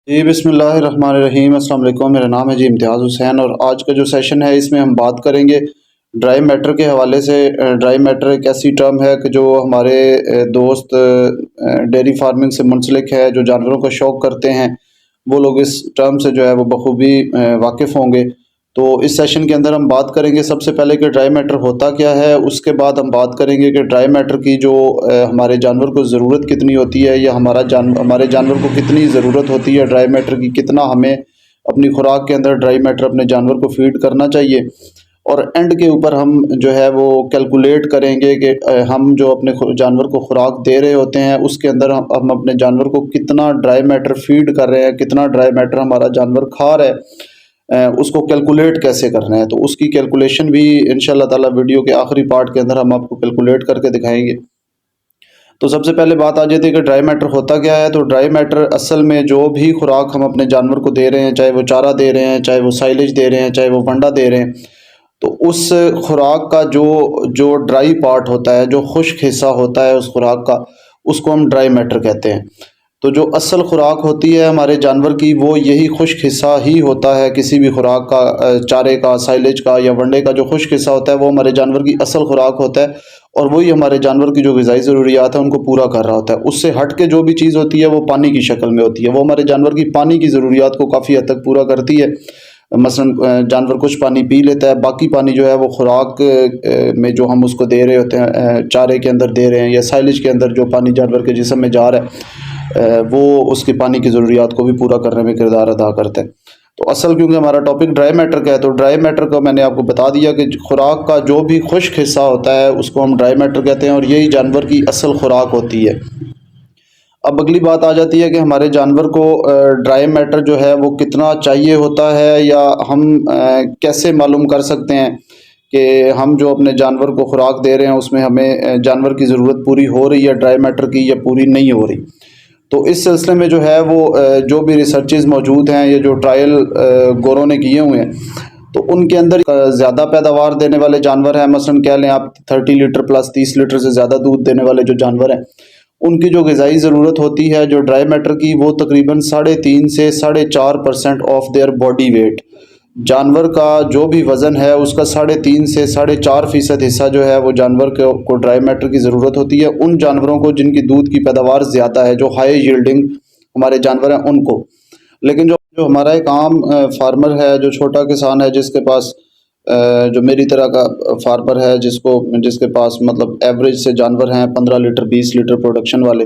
जी, बिस्मिल्लाहिर्रहमानिर्रहीम। अस्सलाम वालेकुम। मेरा नाम है जी इम्तियाज़ हुसैन और आज का जो सेशन है इसमें हम बात करेंगे ड्राई मैटर के हवाले से। ड्राई मैटर एक ऐसी टर्म है कि जो हमारे दोस्त डेयरी फार्मिंग से मुंसलिक है, जो जानवरों का शौक़ करते हैं, वो लोग इस टर्म से जो है वो बखूबी वाकिफ़ होंगे। तो इस सेशन के अंदर हम बात करेंगे सबसे पहले कि ड्राई मैटर होता क्या है, उसके बाद हम बात करेंगे कि ड्राई मैटर की जो हमारे जानवर को ज़रूरत कितनी होती है, या हमारे जानवर को कितनी ज़रूरत होती है ड्राई मैटर की, कितना हमें अपनी खुराक के अंदर ड्राई मैटर अपने जानवर को फ़ीड करना चाहिए। और एंड के ऊपर हम जो है वो कैलकुलेट करेंगे कि हम जो अपने जानवर को खुराक दे रहे होते हैं उसके अंदर हम अपने जानवर को कितना ड्राई मैटर फ़ीड कर रहे हैं, कितना ड्राई मैटर हमारा जानवर खा रहा है, उसको कैलकुलेट कैसे करना है। तो उसकी कैलकुलेशन भी इंशाल्लाह ताला वीडियो के आखिरी पार्ट के अंदर हम आपको कैलकुलेट करके दिखाएंगे। तो सबसे पहले बात आ जाती है कि ड्राई मैटर होता क्या है। तो ड्राई मैटर असल में जो भी खुराक हम अपने जानवर को दे रहे हैं, चाहे वो चारा दे रहे हैं, चाहे वो साइलेज दे रहे हैं, चाहे वो वंडा दे रहे हैं, तो उस खुराक का जो जो ड्राई पार्ट होता है, जो खुश्क हिस्सा होता है उस खुराक का, उसको हम ड्राई मैटर कहते हैं। तो जो असल खुराक होती है हमारे जानवर की, वो यही खुश्क हिस्सा ही होता है। किसी भी खुराक का, चारे का, साइलेज का या वंडे का जो खुश्क हिस्सा होता है वो हमारे जानवर की असल खुराक होता है, और वही हमारे जानवर की जो ग़िज़ाई ज़रूरियात है उनको पूरा कर रहा होता है। उससे हट के जो भी चीज़ होती है वो पानी की शक्ल में होती है, वो हमारे जानवर की पानी की ज़रूरियात को काफ़ी हद तक पूरा करती है। मसलन जानवर कुछ पानी पी लेता है, बाकी पानी जो है वो खुराक में जो हम उसको दे रहे होते हैं, चारे के अंदर दे रहे हैं या साइलेज के अंदर जो पानी जानवर के जिस्म में जा रहा है, वो उसकी पानी की ज़रूरियात को भी पूरा करने में किरदार अदा करता है। तो असल क्योंकि हमारा टॉपिक ड्राई मैटर का है, तो ड्राई मैटर को मैंने आपको बता दिया कि खुराक का जो भी खुश्क हिस्सा होता है उसको हम ड्राई मैटर कहते हैं, और यही जानवर की असल खुराक होती है। अब अगली बात आ जाती है कि हमारे जानवर को ड्राई मैटर जो है वो कितना चाहिए होता है, या हम कैसे मालूम कर सकते हैं कि हम जो अपने जानवर को खुराक दे रहे हैं उसमें हमें जानवर की ज़रूरत पूरी हो रही है ड्राई मैटर की, या पूरी नहीं हो रही। तो इस सिलसिले में जो है वो जो भी रिसर्चेज़ मौजूद हैं, या जो ट्रायल गोरों ने किए हुए हैं, तो उनके अंदर ज़्यादा पैदावार देने वाले जानवर हैं, मसलन कह लें आप 30 लीटर प्लस 30 लीटर से ज़्यादा दूध देने वाले जो जानवर हैं, उनकी जो ग़िज़ाई ज़रूरत होती है जो ड्राई मैटर की, वो तकरीबन 3.5 से 4.5% ऑफ देयर बॉडी वेट। जानवर का जो भी वज़न है उसका 3.5 से 4.5% हिस्सा जो है वो जानवर को ड्राई मैटर की ज़रूरत होती है, उन जानवरों को जिनकी दूध की पैदावार ज़्यादा है, जो हाई यील्डिंग हमारे जानवर हैं उनको। लेकिन जो जो हमारा एक आम फार्मर है, जो छोटा किसान है, जिसके पास जो मेरी तरह का फार्मर है, जिसके पास मतलब एवरेज से जानवर हैं 15 लीटर 20 लीटर प्रोडक्शन वाले,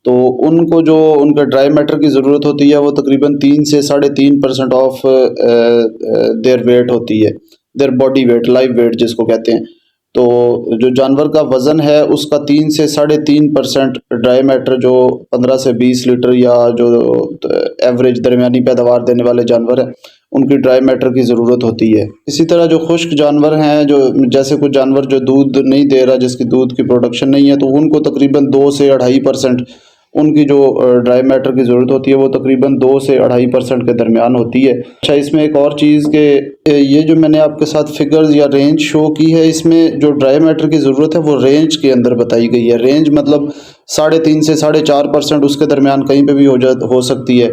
तो उनको जो उनका ड्राई मैटर की ज़रूरत होती है वो तकरीबन 3 से 3.5% ऑफ देयर वेट होती है, their body weight, live wait जिसको कहते हैं। तो जो जानवर का वज़न है उसका 3 से 3.5% ड्राई मैटर, जो 15 से 20 लीटर या जो एवरेज दरमियानी पैदावार देने वाले जानवर हैं, उनकी ड्राई मैटर की ज़रूरत होती है। इसी तरह जो खुश्क जानवर हैं, जो जैसे कुछ जानवर जो दूध नहीं दे रहा, जिसकी दूध की प्रोडक्शन नहीं है, तो उनको तकरीबन 2 से 2.5% उनकी जो ड्राई मैटर की ज़रूरत होती है वो तकरीबन 2 से 2.5% के दरमियान होती है। अच्छा, इसमें एक और चीज़ के ये जो मैंने आपके साथ फिगर्स या रेंज शो की है, इसमें जो ड्राई मैटर की ज़रूरत है वो रेंज के अंदर बताई गई है। रेंज मतलब 3.5 से 4.5%, उसके दरमियान कहीं पे भी हो सकती है।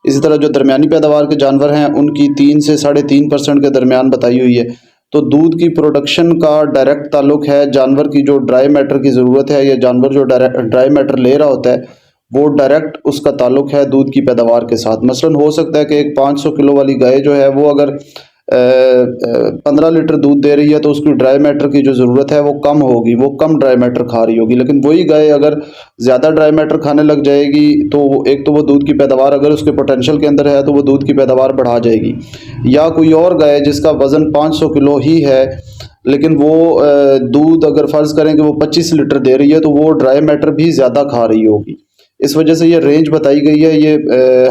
इसी तरह जो दरमियानी पैदावार के जानवर हैं उनकी 3 से 3.5% के दरमियान बताई हुई है। तो दूध की प्रोडक्शन का डायरेक्ट ताल्लुक है जानवर की जो ड्राई मैटर की ज़रूरत है, या जानवर जो ड्राई मैटर ले रहा होता है वो डायरेक्ट उसका ताल्लुक है दूध की पैदावार के साथ। मसलन हो सकता है कि एक 500 किलो वाली गाय जो है वो अगर 15 लीटर दूध दे रही है, तो उसकी ड्राई मैटर की जो ज़रूरत है वो कम होगी, वो कम ड्राई मैटर खा रही होगी। लेकिन वही गाय अगर ज़्यादा ड्राई मैटर खाने लग जाएगी, तो एक तो वो दूध की पैदावार, अगर उसके पोटेंशियल के अंदर है तो वो दूध की पैदावार बढ़ा जाएगी। या कोई और गाय जिसका वज़न 500 किलो ही है, लेकिन वो दूध अगर फ़र्ज़ करें कि वो 25 लीटर दे रही है, तो वो ड्राई मैटर भी ज़्यादा खा रही होगी। इस वजह से ये रेंज बताई गई है। ये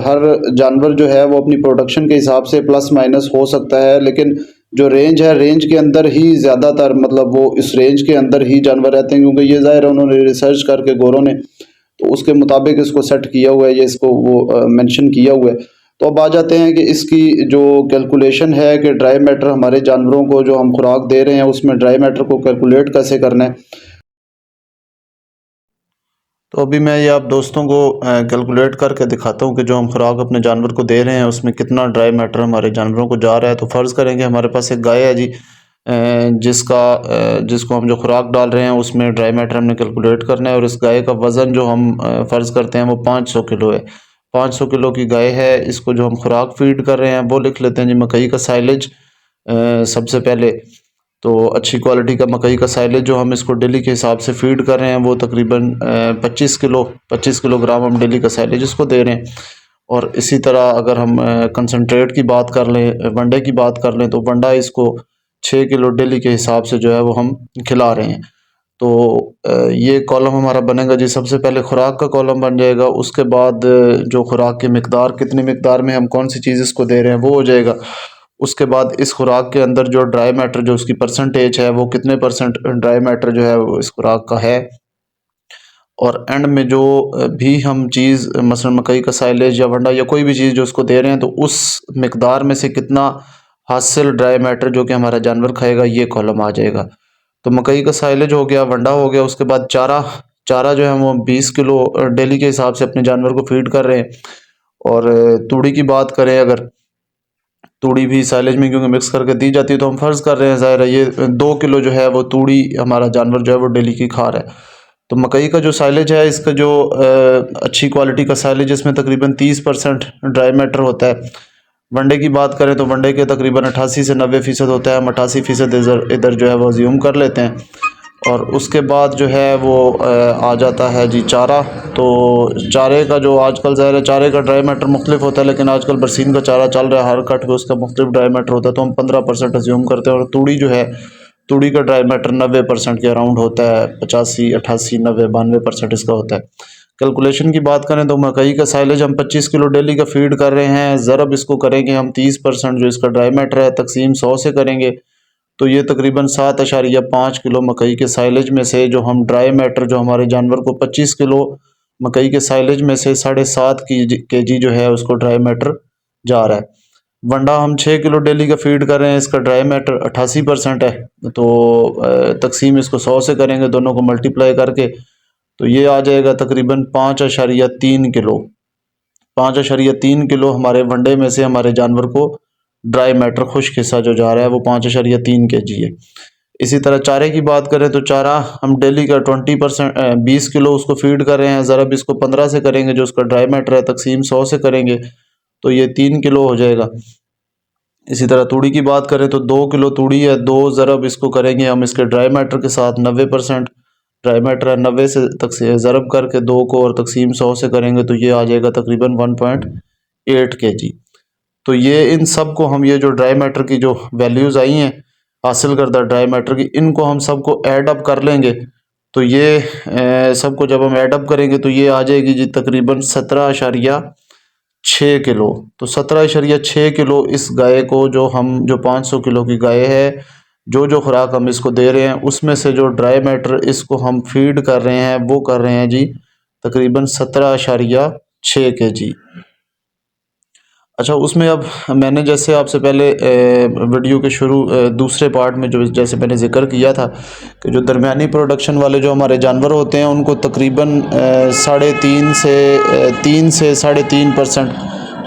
हर जानवर जो है वो अपनी प्रोडक्शन के हिसाब से प्लस माइनस हो सकता है, लेकिन जो रेंज है, रेंज के अंदर ही ज़्यादातर, मतलब वो इस रेंज के अंदर ही जानवर रहते हैं, क्योंकि ये ज़ाहिर है उन्होंने रिसर्च करके गोरों ने तो उसके मुताबिक इसको सेट किया हुआ है, ये इसको वो मेंशन किया हुआ है। तो अब आ जाते हैं कि इसकी जो कैलकुलेशन है कि ड्राई मैटर हमारे जानवरों को जो हम खुराक दे रहे हैं उसमें ड्राई मैटर को कैलकुलेट कैसे करना है। तो अभी मैं ये आप दोस्तों को कैलकुलेट करके दिखाता हूँ कि जो हम खुराक अपने जानवर को दे रहे हैं उसमें कितना ड्राई मैटर हमारे जानवरों को जा रहा है। तो फ़र्ज़ करेंगे हमारे पास एक गाय है जी, जिसको हम जो खुराक डाल रहे हैं उसमें ड्राई मैटर हमने कैलकुलेट करना है। और इस गाय का वज़न जो हम फ़र्ज़ करते हैं वो 500 किलो है। 500 किलो की गाय है, इसको जो हम खुराक फीड कर रहे हैं वो लिख लेते हैं जी मकई का साइलेज। सबसे पहले तो अच्छी क्वालिटी का मकई का साइलेज जो हम इसको डेली के हिसाब से फीड कर रहे हैं वो तकरीबन 25 किलोग्राम हम डेली का साइलेज इसको दे रहे हैं। और इसी तरह अगर हम कंसनट्रेट की बात कर लें, वनडे की बात कर लें, तो वनडा इसको 6 किलो डेली के हिसाब से जो है वो हम खिला रहे हैं। तो ये कॉलम हमारा बनेगा जी, सबसे पहले खुराक का कॉलम बन जाएगा। उसके बाद जो खुराक की मिकदार, कितनी मिकदार में हम कौन सी चीज़ इसको दे रहे हैं वो हो जाएगा। उसके बाद इस खुराक के अंदर जो ड्राई मैटर जो उसकी परसेंटेज है वो कितने परसेंट ड्राई मैटर जो है वो इस खुराक का है। और एंड में जो भी हम चीज़ मसलन मकई का साइलेज या वंडा या कोई भी चीज़ जो उसको दे रहे हैं तो उस मिकदार में से कितना हासिल ड्राई मैटर जो कि हमारा जानवर खाएगा ये कॉलम आ जाएगा। तो मकई का साइलेज हो गया, वंडा हो गया, उसके बाद चारा चारा जो है वो 20 किलो डेली के हिसाब से अपने जानवर को फीड कर रहे हैं। और तूड़ी की बात करें, अगर तूड़ी भी साइलेज में क्योंकि मिक्स करके दी जाती है तो हम फ़र्ज़ कर रहे हैं ज़ाहिर है ये 2 किलो जो है वो तूड़ी हमारा जानवर जो है वो डेली की खा रहा है। तो मकई का जो साइलेज है इसका जो अच्छी क्वालिटी का साइलेज इसमें तकरीबन 30% ड्राई मैटर होता है। वनडे की बात करें तो वनडे के तकरीबन 88 से 90% होता है। हम 88% इधर जो है वो अज्यूम कर लेते हैं। और उसके बाद जो है वो आ जाता है जी चारा। तो चारे का जो आजकल ज़ाहिर है चारे का ड्राई मैटर मुख्तलिफ होता है, लेकिन आजकल बरसीन का चारा चल रहा है, हर कट पे उसका मुख्तलिफ ड्राई मैटर होता है, तो हम 15% अज्यूम करते हैं। और तूड़ी जो है, तूड़ी का ड्राई मैटर 90% के अराउंड होता है, 85 88 90 92% इसका होता है। कैलकुलेशन की बात करें तो मकई का साइलेज हम 25 किलो डेली का फीड कर रहे हैं, ज़रब इसको करेंगे हम 30% जो इसका ड्राई मैटर है तकसीम 100 से करेंगे तो ये तकरीबन 7.5 किलो मकई के साइलेज में से जो हम ड्राई मैटर जो हमारे जानवर को 25 किलो मकई के साइलेज में से 7.5 केजी जो है उसको ड्राई मैटर जा रहा है। वंडा हम 6 किलो डेली का फीड कर रहे हैं, इसका ड्राई मैटर 88% है। तो तकसीम इसको 100 से करेंगे, दोनों को मल्टीप्लाई करके तो ये आ जाएगा तकरीबन 5.3 किलो। 5.3 किलो हमारे वनडे में से हमारे जानवर को ड्राई मैटर खुश्क हिस्सा जो जा रहा है वो 5.3 केजी है। इसी तरह चारे की बात करें तो चारा हम डेली का 20 किलो उसको फीड कर रहे हैं, ज़रब इसको 15 से करेंगे जो उसका ड्राई मैटर है तकसीम 100 से करेंगे तो ये 3 किलो हो जाएगा। इसी तरह तूड़ी की बात करें तो 2 किलो तूड़ी है, 2 ज़रब इसको करेंगे हम इसके ड्राई मैटर के साथ, 90% ड्राई मैटर है, 90 से तक ज़रब करके 2 को और तकसीम 100 से करेंगे तो ये आ जाएगा तकरीबन 1.8 केजी। तो ये इन सब को हम ये जो ड्राई मैटर की जो वैल्यूज़ आई हैं हासिल करदा ड्राई मैटर की, इनको हम सबको ऐड अप कर लेंगे। तो ये सबको जब हम ऐड अप करेंगे तो ये आ जाएगी जी तकरीबन 17.6 किलो। तो 17.6 किलो इस गाय को जो 500 किलो की गाय है, जो खुराक हम इसको दे रहे हैं उसमें से जो ड्राई मैटर इसको हम फीड कर रहे हैं वो कर रहे हैं जी तकरीबन 17.6 केजी। अच्छा, उसमें अब मैंने जैसे आपसे पहले वीडियो के शुरू दूसरे पार्ट में जो जैसे मैंने ज़िक्र किया था कि जो दरमियानी प्रोडक्शन वाले जो हमारे जानवर होते हैं उनको तकरीबन 3 से 3.5%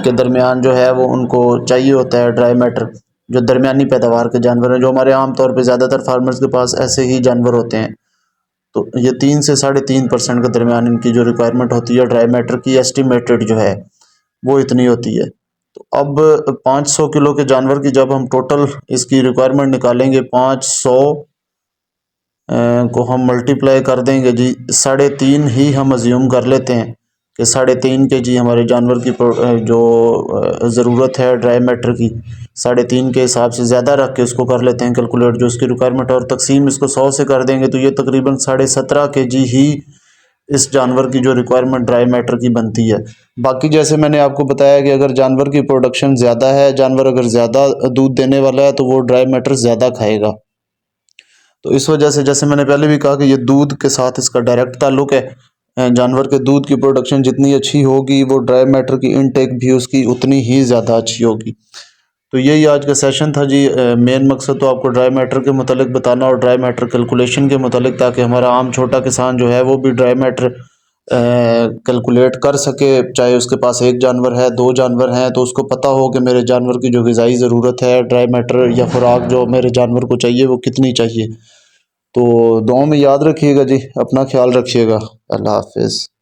के दरमियान जो है वो उनको चाहिए होता है ड्राई मैटर। जो दरमियानी पैदावार के जानवर हैं, जो हमारे आम तौर पे ज़्यादातर फार्मर्स के पास ऐसे ही जानवर होते हैं, तो ये 3 से 3.5% के दरमियान इनकी जो रिक्वायरमेंट होती है ड्राई मैटर की एस्टिमेटेड जो है वो इतनी होती है। तो अब 500 किलो के जानवर की जब हम टोटल इसकी रिक्वायरमेंट निकालेंगे, 500 को हम मल्टीप्लाई कर देंगे जी 3.5 ही हम अज्यूम कर लेते हैं कि 3.5 के जी हमारे जानवर की जो ज़रूरत है ड्राई मैटर की 3.5 के हिसाब से ज़्यादा रख के उसको कर लेते हैं कैलकुलेट जो उसकी रिक्वायरमेंट, और तकसीम इसको 100 से कर देंगे तो ये तकरीबन 17.5 के जी ही इस जानवर की जो रिक्वायरमेंट ड्राई मैटर की बनती है। बाकी जैसे मैंने आपको बताया कि अगर जानवर की प्रोडक्शन ज़्यादा है, जानवर अगर ज़्यादा दूध देने वाला है तो वो ड्राई मैटर ज़्यादा खाएगा। तो इस वजह से जैसे मैंने पहले भी कहा कि ये दूध के साथ इसका डायरेक्ट ताल्लुक़ है। जानवर के दूध की प्रोडक्शन जितनी अच्छी होगी वो ड्राई मैटर की इनटेक भी उसकी उतनी ही ज़्यादा अच्छी होगी। तो यही आज का सेशन था जी। मेन मकसद तो आपको ड्राई मैटर के मुतालिक बताना और ड्राई मैटर कैलकुलेशन के मुतालिक, ताकि हमारा आम छोटा किसान जो है वो भी ड्राई मैटर कैलकुलेट कर सके, चाहे उसके पास एक जानवर है, दो जानवर हैं, तो उसको पता हो कि मेरे जानवर की जो ग़िज़ाई ज़रूरत है, ड्राई मैटर या खुराक जो मेरे जानवर को चाहिए वो कितनी चाहिए। तो दुआओं में याद रखिएगा जी, अपना ख्याल रखिएगा। अल्लाह हाफ़िज़।